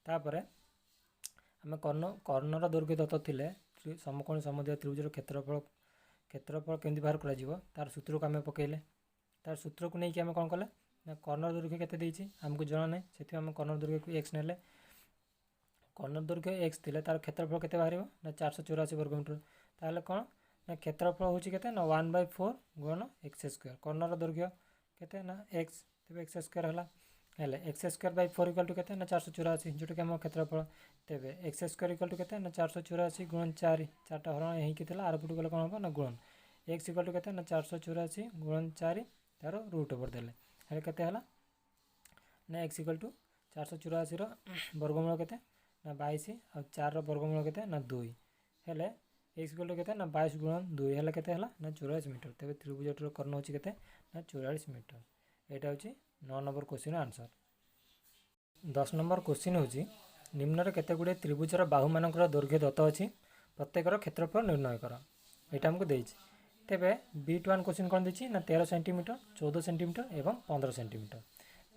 तापर आम कर्णर दैर्घ्य दत्त थे समकोणी समद्विबाहु त्रिभुजर क्षेत्रफल केमती बाहर कर तार सूत्र को आम पकईले तार सूत्र को लेकिन आम कौन कले ना कर्णर दैर्घ्य के आमको जना ना से आम कर्णर दैर्घ्य को एक्स ने कर्णर दैर्घ्य एक्स थे तार क्षेत्रफल के बाहर ना 484 वर्गमीटर ताहले कौन ना क्षेत्रफल हूँ के ना 1/4 गुणन एक्स स्क्वायर कर्णर दैर्घ्य के ना एक्स तेज एक्स स्क्वायर है x square by 4 equal to के ना 484 जोटा कि आम क्षेत्रफल तेज एक्स स्क्वायर इक्वल टू के ना 484 गुणन 4 चार्टा हरण होती आर पटू गले कौन हम ना गुणन एक्स इक्वल टू के ना 484 गुणन 4 तार रूट ओवर देले हेल्ले के ना एक्स इक्वल टू 484 वर्गमूल के ना 22 आ 4 वर्गमूल के ना 2 हेल्ले एक्स इक्वल टू के ना 22 गुणन 2 है के ना 44 मीटर तेज त्रिभुजटर कर्ण हो ना 44 मीटर यहाँ हूँ 9 number question answer 10 number question हूँ निम्न केते गुड़े त्रिभुजर बाहु मानकर दैर्घ्य दत्त अच्छी प्रत्येकर क्षेत्रफल निर्णय कर यहाँ आमको देती तेबे B1 क्वेश्चन कौन देती ना 13 सेंटीमीटर 14 सेंटीमीटर एवं 15 सेंटीमीटर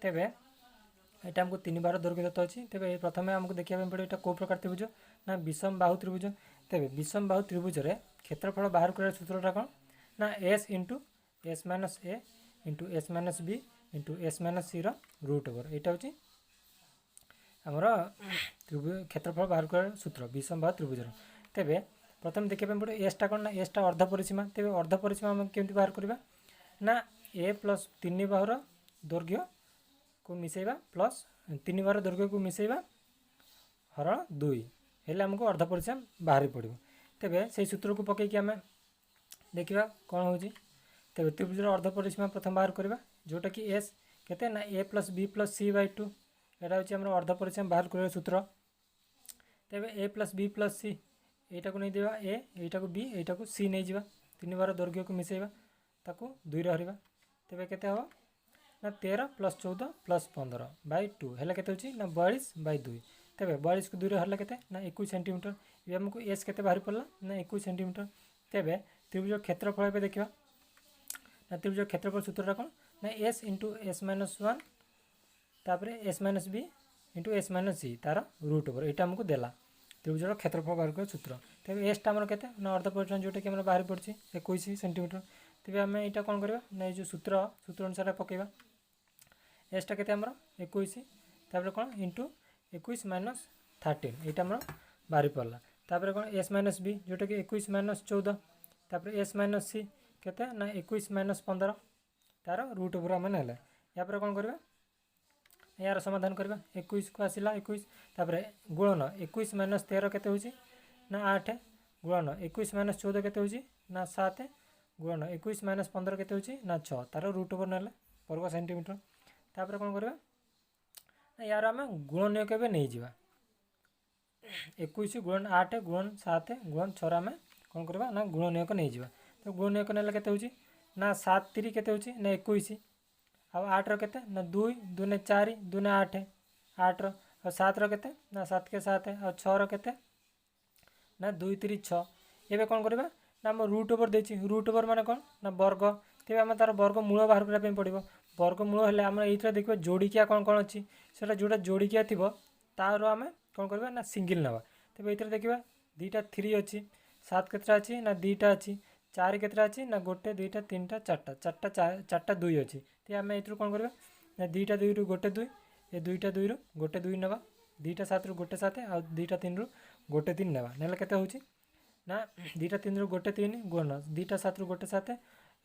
तेबे यहाँ आमको 3 बार दैर्घ्य दत्त अच्छी तेबे प्रथम आमको देखा पड़े यहाँ कौ प्रकार त्रिभुज ना विषम बाहु त्रिभुज तेबे विषम बाहु त्रिभुज क्षेत्रफल बाहर कर सूत्रटा कौन ना S into S minus A into S minus B into S minus C root over यहाँ हूँ आमर त्रिभुज क्षेत्रफल बाहर कर सूत्र विषम बाहु त्रिभुजर तेबे प्रथम देखा पड़े एसटा कौन ना एसटा अर्ध परिसीमा तेज अर्ध परिसीमा आम केमती बाहर करवा ना ए प्लस 3 बाहुर दैर्घ्य को मिसेबा प्लस 3 बाहुर दैर्घ्य को मिसेबा हरण 2 हेल्ले आमको अर्ध परिसीमा बाहर पड़ो तेबे से सूत्र को पकईकि आम देखा कौन हो तेज त्रिभुजर अर्ध परिसीमा प्रथम बाहर करवा जोटा कि एस के ना ए प्लस बी प्लस सी बाय 2 यहाँ हूँ आम अर्ध परिसीमा बाहर कर सूत्र तेबे ए प्लस बी प्लस सी यहाँ को नहीं देवा ए यहाँ को बी यहाँ को सी नहीं जावा 3 बार दैर्घ्य को मिसेबा ताकू 2 हरवा तेबे केते हम ना 13 प्लस 14 प्लस 15 बाय 2 है के ना 42 बाय 2 तेबे 42 को 2 हरला के ना 21 सेंटीमीटर ये आमको एस के बाहर पड़ा ना 21 सेंटीमीटर तेबे त्रिभुज क्षेत्रफल पे देखा ना त्रिभुज क्षेत्रफल सूत्रटा कौन ना एस इंटू एस माइनस 1 तापर S minus B into S minus C तार रूट ओवर यहाँ आमको देला त्रिभुजर क्षेत्रफल बाहर कर सूत्र तेज एसटा आमर के अर्ध परिसीमा जोटा कि बाहर पड़ी 21 सेंटीमीटर तेज आम यहाँ कौन करवा ना ये सूत्र अनुसार पकेबा एसटा के 21 तापर कौन इंटू 21 माइनस 13 यहाँ आम बाहर पड़ा तापर कौन एस माइनस बी जोटा कि 21 माइनस 14 तापर एस माइनस सी के ना 21 माइनस 15 तार रूट ओवर आम ना यापर कौन करवा यार समाधान करवा 21 को आसला 21 तापर गुणन 21 माइनस 13 के ना 8 गुणन 21 माइनस 14 के ना 7 गुणन 21 माइनस 15 के ना 6 तार रूट ओवर ना वर्ग सेंटीमीटर तापर कौन करवा यार आम गुणन के नहीं जावा 21 गुणन 8 गुणन 7 गुणन 6 आम कौन करवा ना गुणन को नहीं जावा तो गुणन को ना के ना 7 3 के ना 21 अब 8 रे ना 2 2 4 2 8 8 ଆଉ 7 କେତେ ନା 7 के 7 ଆଉ 6 କେତେ ନା 2 3 6। ଏବେ କ'ଣ କରିବା ନା ଆମ ରୁଟ୍ ଓଭର ଦେଇଛି, ରୁଟ୍ ଓଭର ମାନେ କ'ଣ ନା ବର୍ଗ, ତେବେ ଆମେ ତାର ବର୍ଗ ମୂଳ ବାହାର କରିବା ପାଇଁ ପଡ଼ିବ। ବର୍ଗ ମୂଳ ହେଲେ ଆମର ଏଇଥିରେ ଦେଖିବା ଯୋଡ଼ିକିଆ କ'ଣ କ'ଣ ଅଛି, ସେଇଟା ଯେଉଁଟା ଯୋଡ଼ିକିଆ ଥିବ ତାର ଆମେ କ'ଣ କରିବା ନା ସିଙ୍ଗିଲ୍ ନେବା। ତେବେ ଏଇଥିରେ ଦେଖିବା 2ଟା 3 ଅଛି, 7 କେତେଟା ଅଛି ନା 2ଟା ଅଛି, 4 କେତେଟା ଅଛି ନା 1 2 3 4ଟା 2 ଅଛି। ତେବେ ଆମେ ଏଥିରୁ କ'ଣ କରିବା ନା 2ଟା 2ରୁ 1 2, ଏ 2ଟା 2ରୁ 1 2 ନେବା, 2ଟା 7ରୁ 1 7 ଆଉ 2ଟା 3ରୁ 1 3 ନେବା, ନେଲେ କେତେ ହେଉଛି ନା 2ଟା 3ରୁ 1 3 ଗୁଣ 2ଟା 7ରୁ 1 7,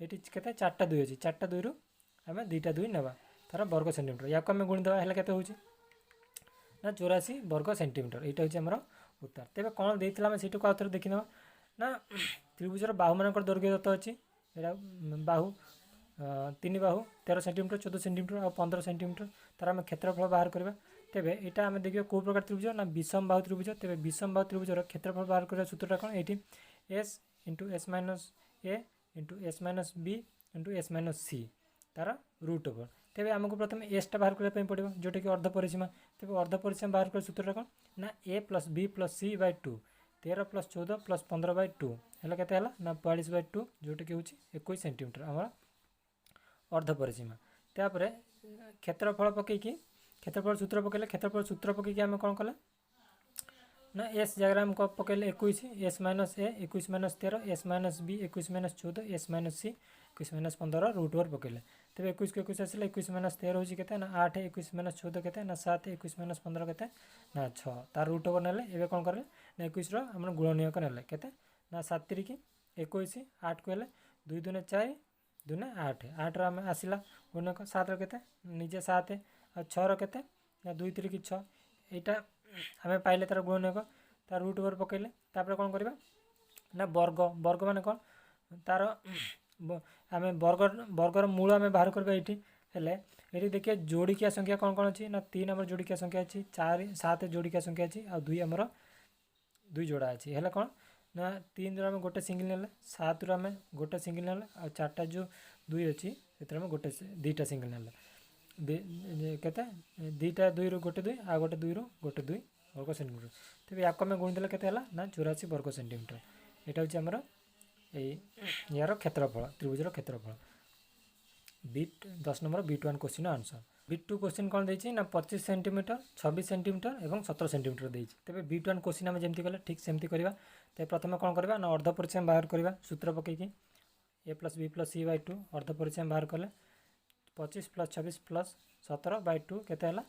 ଏଠି କେତେ 4ଟା 2 ଅଛି, 4ଟା 2ରୁ ଆମେ 2ଟା 2 ନେବା ତାର ବର୍ଗ ସେଣ୍ଟିମିଟର। ୟାକୁ ଆମେ ଗୁଣିଦେବା ହେଲେ କେତେ ହେଉଛି ନା 84 ବର୍ଗ ସେଣ୍ଟିମିଟର। ଏଇଟା ହେଉଛି ଆମର ଉତ୍ତର। ତେବେ କ'ଣ ଦେଇଥିଲା ଆମେ ସେଇଟାକୁ ଆଉ ଥରେ ଦେଖିନେବା ନା ତ୍ରିଭୁଜର ବାହୁମାନଙ୍କର ଦୈର୍ଘ୍ୟ ଦତ୍ତ ଅଛି, ଏଇଟା ବାହୁ 3 ବାହୁ 13 ସେଣ୍ଟିମିଟର 14 ସେଣ୍ଟିମିଟର ଆଉ 15 ସେଣ୍ଟିମିଟର, ତାର ଆମେ କ୍ଷେତ୍ରଫଳ ବାହାର କରିବା। ତେବେ ଏଇଟା ଆମେ ଦେଖିବା କେଉଁ ପ୍ରକାର ତ୍ରିଭୁଜ ନା ବିଷମ ବାହୁ ତ୍ରିଭୁଜ। ତେବେ ବିଷମ ବାହୁ ତ୍ରିଭୁଜର କ୍ଷେତ୍ରଫଳ ବାହାର କରିବା ସୂତ୍ରଟା କ'ଣ, ଏଇଠି S into S minus A into S minus B into S minus C ତାର ରୁଟ୍ ଓଭର। ତେବେ ଆମକୁ ପ୍ରଥମେ ଏସ୍ଟା ବାହାର କରିବା ପାଇଁ ପଡ଼ିବ, ଯେଉଁଟାକି ଅର୍ଦ୍ଧ ପରିସୀମା। ତେବେ ଅର୍ଦ୍ଧ ପରିସୀମା ବାହାର କରିବା ସୂତ୍ରଟା କ'ଣ ନା A plus B plus C Bai 2, 13 plus 14 plus 15 Bai 2 ହେଲେ କେତେ ହେଲା ନା 42 ବାଇ 2, ଯେଉଁଟାକି ହେଉଛି 21 ସେଣ୍ଟିମିଟର ଆମର ଅର୍ଦ୍ଧ ପରିସୀମା। ତାପରେ କ୍ଷେତ୍ରଫଳ ପକେଇକି କ୍ଷେତ୍ରଫଳ ସୂତ୍ର ପକେଇଲେ, କ୍ଷେତ୍ରଫଳ ସୂତ୍ର ପକେଇକି ଆମେ କ'ଣ କଲେ ନା S ଜାଗାରେ ଆମେ ପକେଇଲେ 21, S minus A 21 minus 13, S minus B 21 minus 14, S minus C 21 minus 15 root over ପକେଇଲେ। ତେବେ 21 କୁ 21 ଆସିଲେ 21 ମାଇନସ୍ 13 ହେଉଛି କେତେ ନା 8, 21 ମାଇନସ୍ 14 କେତେ ନା 7, 21 ମାଇନସ୍ 15 କେତେ ନା 6, ତାର ରୁଟ୍ ଓଭର ନେଲେ। ଏବେ କ'ଣ କଲେ ନା 21ର ଆମର ଗୁଣନୀୟକ ନେଲେ କେତେ ନା 7 3 21, 8କୁ ହେଲେ 2 2 4 2 8, 8ର ଆମେ ଆସିଲା ଗୁଣନୀୟକ, 7ର କେତେ ନିଜେ 7 ଆଉ 6ର କେତେ ନା 2 3 6, এইটা ଆମେ ପାଇଲେ ତାର ଗୁଣନୀୟକ, ତାର ରୁଟ୍ ଓଭର ପକେଇଲେ। ତାପରେ କ'ଣ କରିବା ନା ବର୍ଗ, ବର୍ଗ ମାନେ କ'ଣ ତାର ଆମେ ବର୍ଗର ମୂଳ ଆମେ ବାହାର କରିବା ଏଇଠି। ହେଲେ ଏଠି ଦେଖିବା ଯୋଡ଼ିକିଆ ସଂଖ୍ୟା କ'ଣ କ'ଣ ଅଛି ନା 3 ଆମର ଯୋଡ଼ିକିଆ ସଂଖ୍ୟା ଅଛି, 4 7 ଯୋଡ଼ିକିଆ ସଂଖ୍ୟା ଅଛି ଆଉ 2 ଆମର 2 ଯୋଡ଼ା ଅଛି। ହେଲେ କ'ଣ ନା 3ରୁ ଆମେ ଗୋଟେ ସିଙ୍ଗିଲ୍ ନେଲେ, 7ରୁ ଆମେ ଗୋଟେ ସିଙ୍ଗିଲ୍ ନେଲେ ଆଉ 4ଟା ଯେଉଁ 2 ଅଛି ସେଥିରେ ଆମେ ଦୁଇଟା ସିଙ୍ଗିଲ୍ ନେଲେ, କେତେ 2ଟା 2ରୁ 1 2 ଆଉ ଗୋଟେ 2ରୁ 1 2 ବର୍ଗ ସେଣ୍ଟିମିଟର। ତେବେ ୟାକୁ ଆମେ ଗୁଣିଦେଲେ କେତେ ହେଲା ନା 84 ବର୍ଗ ସେଣ୍ଟିମିଟର। ଏଇଟା ହେଉଛି ଆମର ୟାର କ୍ଷେତ୍ରଫଳ, ତ୍ରିଭୁଜର କ୍ଷେତ୍ରଫଳ। 10 ନମ୍ବର B1 କ୍ୱେଶ୍ଚିନ୍ର ଆନ୍ସର। B2 କ୍ୱେଶ୍ଚିନ୍ କ'ଣ ଦେଇଛି ନା 25 ସେଣ୍ଟିମିଟର 26 ସେଣ୍ଟିମିଟର ଏବଂ 17 ସେଣ୍ଟିମିଟର ଦେଇଛି। ତେବେ B1 କ୍ୱେଶ୍ଚିନ୍ ଆମେ ଯେମିତି କଲେ ଠିକ୍ ସେମିତି କରିବା। ତେବେ ପ୍ରଥମେ କ'ଣ କରିବା ନା ଅର୍ଦ୍ଧ ପରିସୀମା ବାହାର କରିବା ସୂତ୍ର ପକେଇକି, A plus B plus C Bai 2 ଅର୍ଦ୍ଧ ପରିସୀମା ବାହାର କଲେ 25 ପ୍ଲସ୍ 26 ପ୍ଲସ୍ 17 ବାଇ 2 କେତେ ହେଲା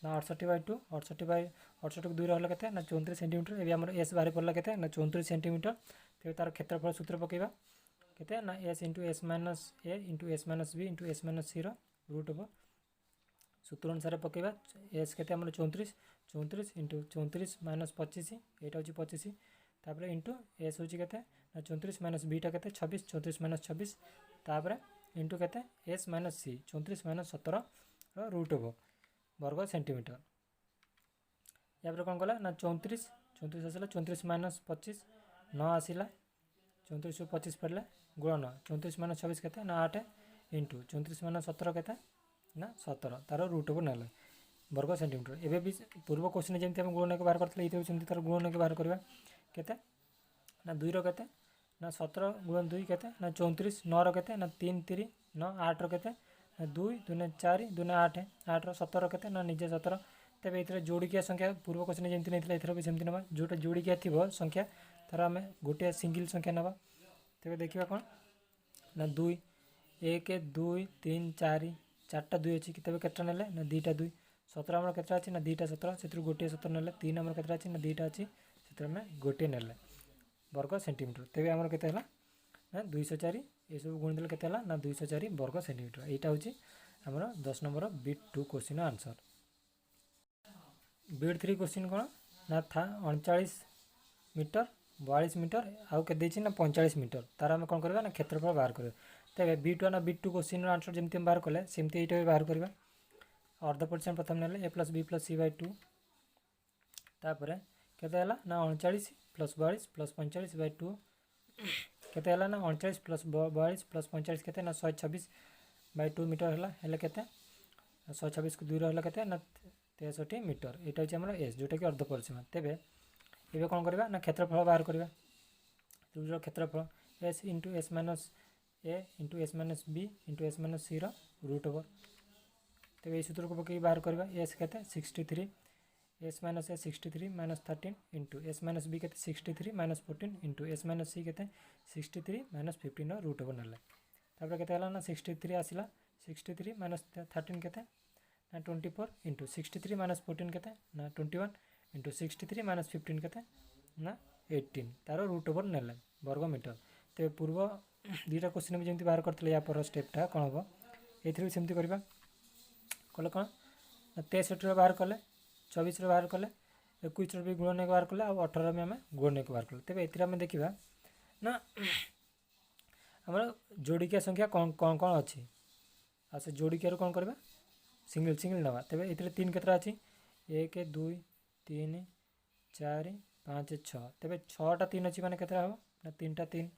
ନା 68 ବାଇ 2, 68କୁ 2 ରହିଲା କେତେ ନା 34 ସେଣ୍ଟିମିଟର। ଏବେ ଆମର S ବାହାରି ପଡ଼ିଲା କେତେ ନା 34 ସେଣ୍ଟିମିଟର। ତେବେ ତାର କ୍ଷେତ୍ରଫଳ ସୂତ୍ର ପକାଇବା କେତେ ନା S into S minus A into S minus B into S minus Cର ରୁଟ୍ ଓଭର ସୂତ୍ର ଅନୁସାରେ ପକାଇବା। S କେତେ ଆମର 34 ଇଣ୍ଟୁ 34 ମାଇନସ୍ 25, ଏଇଟା ହେଉଛି 25, ତାପରେ ଇଣ୍ଟୁ S ହେଉଛି କେତେ ନା 34 ମାଇନସ୍ Bଟା କେତେ 26, 34 ମାଇନସ୍ 26, ତାପରେ ଇଣ୍ଟୁ କେତେ S ମାଇନସ୍ C 34 ମାଇନସ୍ 17ର ରୁଟ୍ ଓଭର ବର୍ଗ ସେଣ୍ଟିମିଟର। ୟାପରେ କ'ଣ କଲା ନା 34 ଆସିଲା, 34 ମାଇନସ୍ 25 9 ଆସିଲା, 34ରୁ 25 ପଡ଼ିଲେ ଗୁଣନ 34 ମାଇନସ୍ 26 କେତେ ନା 8 ଇଣ୍ଟୁ 34 ମାଇନସ୍ 17 କେତେ ନା 17, ତାର ରୁଟ୍ ଓଭର ନେଲେ ବର୍ଗ ସେଣ୍ଟିମିଟର। ଏବେ ବି ପୂର୍ବ କ୍ୱେଶ୍ଚିନ୍ରେ ଯେମିତି ଆମେ ଗୁଣନୀୟକ ବାହାର କରିଥିଲେ ଏଇଥିରେ ସେମିତି ତାର ଗୁଣନୀୟକ ବାହାର କରିବା କେତେ ନା 2ର କେତେ ନା 17 ଗୁଣ 2 କେତେ ନା 34, 9ର କେତେ ନା 3 3 9, 8ର କେତେ ନା 2 2 4 2 8, 8ର 17ର କେତେ ନା ନିଜେ 17। ତେବେ ଏଥିରେ ଯୋଡ଼ିକିଆ ସଂଖ୍ୟା ପୂର୍ବ କ୍ୱେଶ୍ଚିନ୍ରେ ଯେମିତି ନେଇଥିଲା ଏଥିରେ ବି ସେମିତି ନେବା, ଯେଉଁଟା ଯୋଡ଼ିକିଆ ଥିବ ସଂଖ୍ୟା ତାର ଆମେ ଗୋଟିଏ ସିଙ୍ଗିଲ୍ ସଂଖ୍ୟା ନେବା। ତେବେ ଦେଖିବା କ'ଣ ନା 2 1 2 3 4, 4ଟା 2 ଅଛି, ତେବେ କେତେଟା ନେଲେ ନା 2ଟା 2, 17 ଆମର କେତେଟା ଅଛି ନା 2ଟା 17, ସେଥିରୁ ଗୋଟିଏ 17 ନେଲେ, 3 ଆମର କେତେଟା ଅଛି ନା 2ଟା ଅଛି, ସେଥିରେ ଆମେ ଗୋଟିଏ ନେଲେ ବର୍ଗ ସେଣ୍ଟିମିଟର। ତେବେ ଆମର କେତେ ହେଲା ନା 204, ଏସବୁ ଗୁଣିଦେଲେ କେତେ ହେଲା ନା 204 ବର୍ଗ ସେଣ୍ଟିମିଟର। ଏଇଟା ହେଉଛି ଆମର 10 number B2 କ୍ୱେଶ୍ଚିନ୍ର answer. B3 question କ'ଣ ନା 39 ମିଟର 42 ମିଟର ଆଉ କେତେ ଦେଇଛି ନା 45 ମିଟର, ତାର ଆମେ କ'ଣ କରିବା ନା କ୍ଷେତ୍ରଫଳ ବାହାର କରିବା। ତେବେ B1 ଆଉ B2 କ୍ୱେଶ୍ଚିନ୍ର ଆନ୍ସର ଯେମିତି ଆମେ ବାହାର କଲେ ସେମିତି ଏଇଟା ବି ବାହାର କରିବା। ଅର୍ଦ୍ଧ ପରିସୀମା ପ୍ରଥମେ ନେଲେ A plus B plus C Bai 2, ତାପରେ କେତେ ହେଲା ନା 39 ପ୍ଲସ୍ 42 ପ୍ଲସ୍ 45 ବାଇ 2 କେତେ ହେଲା ନା 39 ପ୍ଲସ୍ 42 ପ୍ଲସ୍ 45 କେତେ ନା 126 ବାଇ 2 ମିଟର ହେଲା। ହେଲେ କେତେ 126କୁ 2 ରହିଲା କେତେ ନା 63 मीटर यहाँ हूँ आम एस जोटा कि अर्ध परिसीमा। तेबे एबे कौन करवा ना क्षेत्रफल बाहर करवा त्रिभुजर क्षेत्रफल S into S minus A into S minus B into S minus C root over. तेबे ये सूत्र को पकड़ बाहर करवा एस के 63 s minus a 63 minus 13 into S minus b के 63 minus 14 into S minus c के 63 माइनस 15 रूट ओवर ना के ना 63 आसला 63 माइनस 13 के ना 24 इंटू 63 माइनस 14 के ना 21 इंटू 63 माइनस 15 के ना 18 तार रूट ओवर ना वर्ग मीटर। तेज पूर्व दुईटा क्वेश्चन भी जमी बाहर करते या पर स्टेपटा कौन हम ये सेमती करवा कले कौन 63 बाहर कले 24 बाहर कले 21 भी गुणन बाहर कले 18 भी आम गुणन बाहर कले। तेज ये देखा ना आम जोड़िकिया संख्या कौन कौन कौन अच्छी आ से जोड़िकिया कौन करवा सिंगल सिंगल नवा। तेज ये 3 केतरा अच्छी 1 2 3 4 5 6 तेज 6टा 3 अच्छी मैंने केतरा हम ना 3टा 3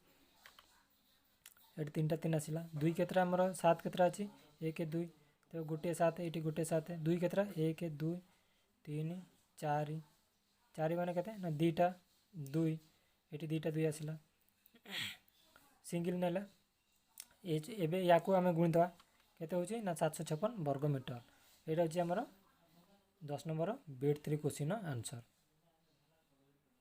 ये 3टा 3 आसला 2 केतरा आमर 7 केतरा अच्छी 1 2 तेज गोटे 7 ये गोटे 7 2 केतरा 1 2 3 4 4 मैंने केते ना 2टा 2 ये 2टा 2 आसला सिंगल नेला एबे या को आम गुणीदवा केते होची ना 756 वर्ग मीटर। यहाँ हूँ आमर 10 नंबर बेड 3 क्वेश्चन आंसर।